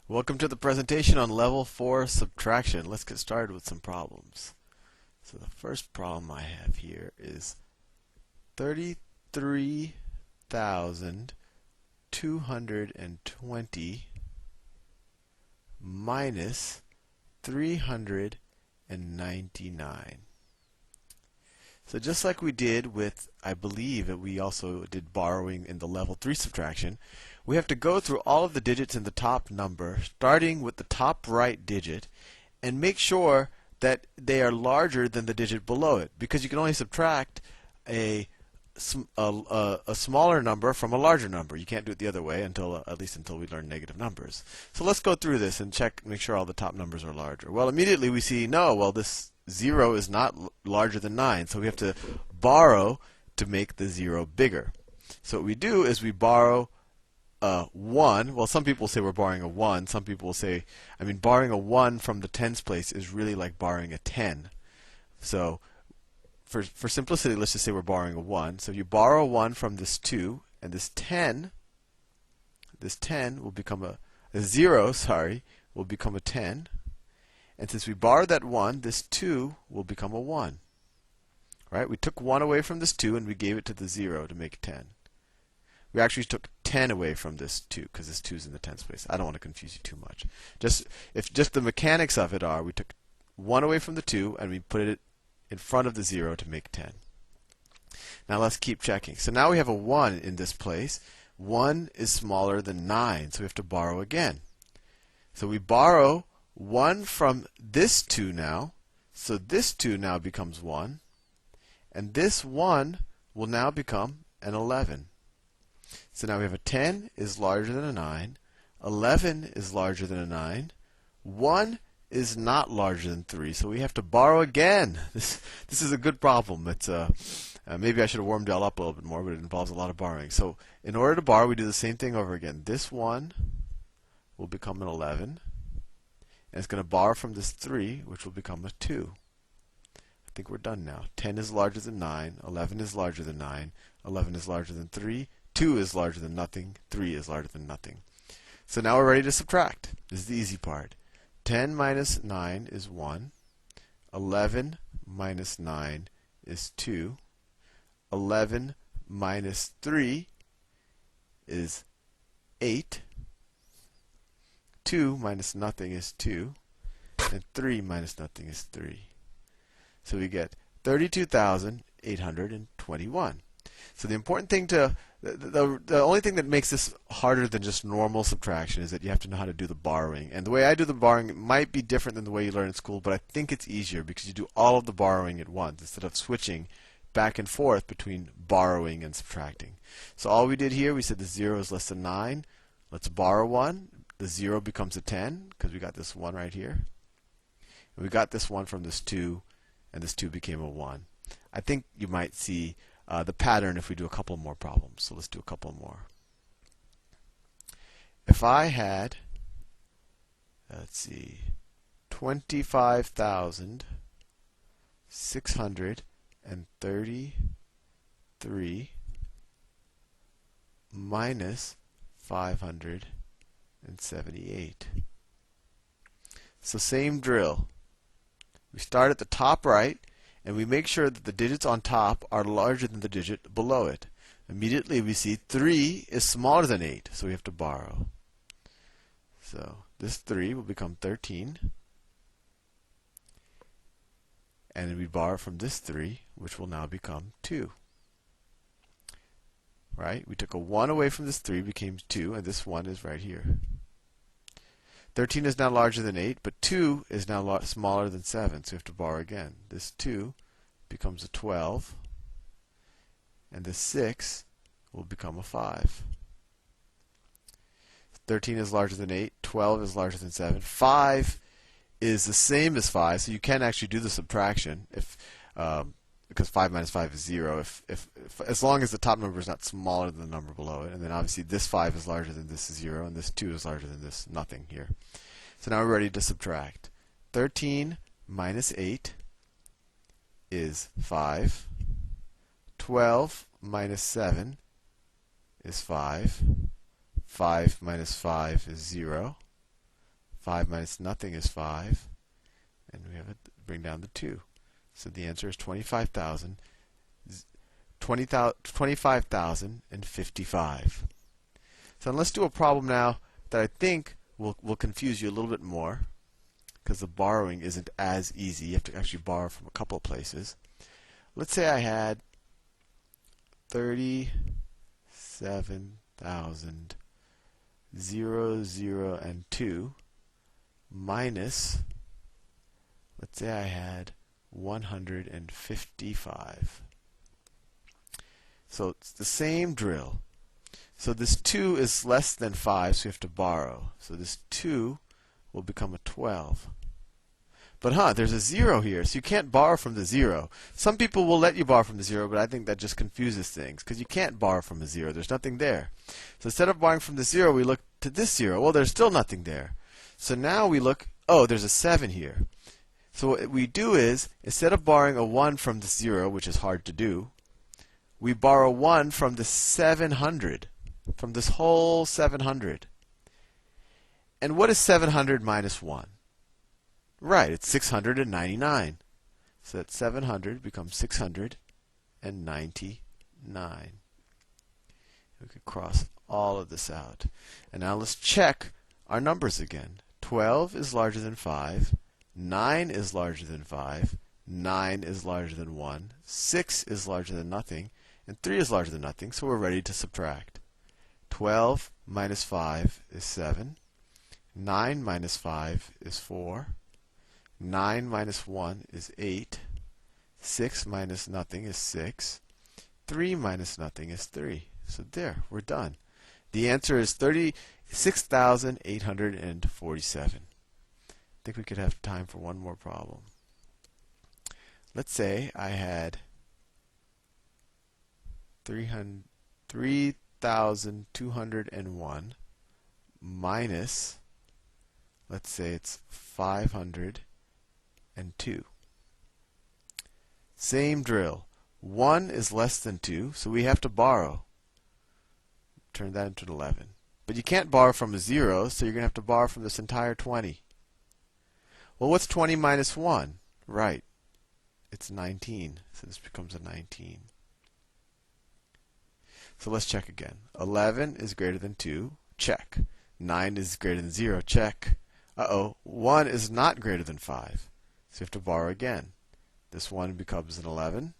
Welcome to the presentation on Level 4 Subtraction. Let's get started with some problems. So the first problem I have here is 33,220 minus 399. So just like we did with, I believe that we also did borrowing in the Level 3 subtraction, we have to go through all of the digits in the top number, starting with the top right digit, and make sure that they are larger than the digit below it, because you can only subtract a smaller number from a larger number. You can't do it the other way until at least until we learn negative numbers. So let's go through this and make sure all the top numbers are larger. Well, immediately we see no. Well, this 0 is not larger than 9, so we have to borrow to make the 0 bigger. So what we do is we borrow 1. Well, some people say we're borrowing a 1. Some people will say, borrowing a 1 from the tens place is really like borrowing a 10. So for simplicity, let's just say we're borrowing a 1. So you borrow a 1 from this 2, and this 10 will become a 0, will become a 10. And since we borrowed that 1, this 2 will become a 1. Right? We took 1 away from this 2 and we gave it to the 0 to make 10. We actually took 10 away from this 2 because this 2 is in the tens place. I don't want to confuse you too much. Just the mechanics of it are we took 1 away from the 2 and we put it in front of the 0 to make 10. Now let's keep checking. So now we have a 1 in this place. 1 is smaller than 9, so we have to borrow again. So we borrow 1 from this 2 now. So this 2 now becomes 1. And this 1 will now become an 11. So now we have a 10 is larger than a 9. 11 is larger than a 9. 1 is not larger than 3. So we have to borrow again. This is a good problem. It's maybe I should have warmed y'all up a little bit more, but it involves a lot of borrowing. So in order to borrow, we do the same thing over again. This 1 will become an 11. And it's going to borrow from this 3, which will become a 2. I think we're done now. 10 is larger than 9. 11 is larger than 9. 11 is larger than 3. 2 is larger than nothing. 3 is larger than nothing. So now we're ready to subtract. This is the easy part. 10 minus 9 is 1. 11 minus 9 is 2. 11 minus 3 is 8. 2 minus nothing is 2. And 3 minus nothing is 3. So we get 32,821. So the important thing the only thing that makes this harder than just normal subtraction is that you have to know how to do the borrowing. And the way I do the borrowing might be different than the way you learn in school, but I think it's easier because you do all of the borrowing at once instead of switching back and forth between borrowing and subtracting. So all we did here, we said the 0 is less than 9. Let's borrow 1. The 0 becomes a 10 because we got this 1 right here. And we got this 1 from this 2, and this 2 became a 1. I think you might see the pattern if we do a couple more problems. So let's do a couple more. If I had, let's see, 25,633 minus 578. So same drill. We start at the top right, and we make sure that the digits on top are larger than the digit below it. Immediately we see 3 is smaller than 8, so we have to borrow. So this 3 will become 13. And then we borrow from this 3, which will now become 2. Right? We took a 1 away from this 3, became 2, and this 1 is right here. 13 is now larger than 8, but 2 is now smaller than 7, so we have to borrow again. This 2 becomes a 12, and this 6 will become a 5. 13 is larger than 8, 12 is larger than 7, 5 is the same as 5, so you can actually do the subtraction because 5 minus 5 is 0, as long as the top number is not smaller than the number below it. And then obviously this 5 is larger than this 0, and this 2 is larger than this nothing here. So now we're ready to subtract. 13 minus 8 is 5. 12 minus 7 is 5. 5 minus 5 is 0. 5 minus nothing is 5. And we have to bring down the 2. So the answer is 25,055. So let's do a problem now that I think will confuse you a little bit more, because the borrowing isn't as easy. You have to actually borrow from a couple of places. Let's say I had 37,000, 0, 0, and 2 minus, let's say I had 155. So it's the same drill. So this 2 is less than 5, so we have to borrow. So this 2 will become a 12. But there's a 0 here, so you can't borrow from the 0. Some people will let you borrow from the 0, but I think that just confuses things, because you can't borrow from a 0. There's nothing there. So instead of borrowing from the 0, we look to this 0. Well, there's still nothing there. So now we look, oh, there's a 7 here. So what we do is, instead of borrowing a 1 from the 0, which is hard to do, we borrow 1 from the 700, from this whole 700. And what is 700 minus 1? Right, it's 699. So that 700 becomes 699. We could cross all of this out. And now let's check our numbers again. 12 is larger than 5. 9 is larger than 5. 9 is larger than 1. 6 is larger than nothing. And 3 is larger than nothing, so we're ready to subtract. 12 minus 5 is 7. 9 minus 5 is 4. 9 minus 1 is 8. 6 minus nothing is 6. 3 minus nothing is 3. So there, we're done. The answer is 36,847. I think we could have time for one more problem. Let's say I had 3,201 minus, let's say it's 502. Same drill. 1 is less than 2, so we have to borrow. Turn that into an 11. But you can't borrow from a 0, so you're going to have to borrow from this entire 20. Well, what's 20 minus 1? Right. It's 19. So this becomes a 19. So let's check again. 11 is greater than 2. Check. 9 is greater than 0. Check. Uh-oh. 1 is not greater than 5. So we have to borrow again. This 1 becomes an 11. And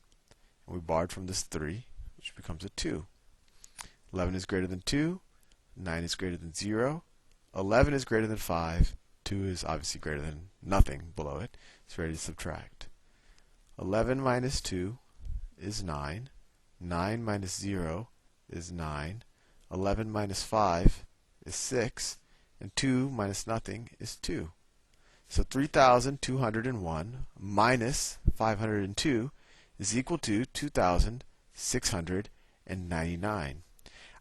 we borrowed from this 3, which becomes a 2. 11 is greater than 2. 9 is greater than 0. 11 is greater than 5. 2 is obviously greater than nothing below it. It's ready to subtract. 11 minus 2 is 9. 9 minus 0 is 9. 11 minus 5 is 6. And 2 minus nothing is 2. So 3,201 minus 502 is equal to 2,699.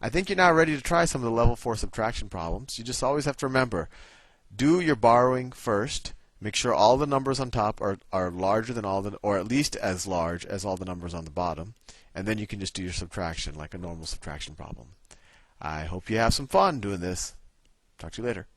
I think you're now ready to try some of the level 4 subtraction problems. You just always have to remember, do your borrowing first. Make sure all the numbers on top are larger than all the, or at least as large as all the numbers on the bottom. And then you can just do your subtraction like a normal subtraction problem. I hope you have some fun doing this. Talk to you later.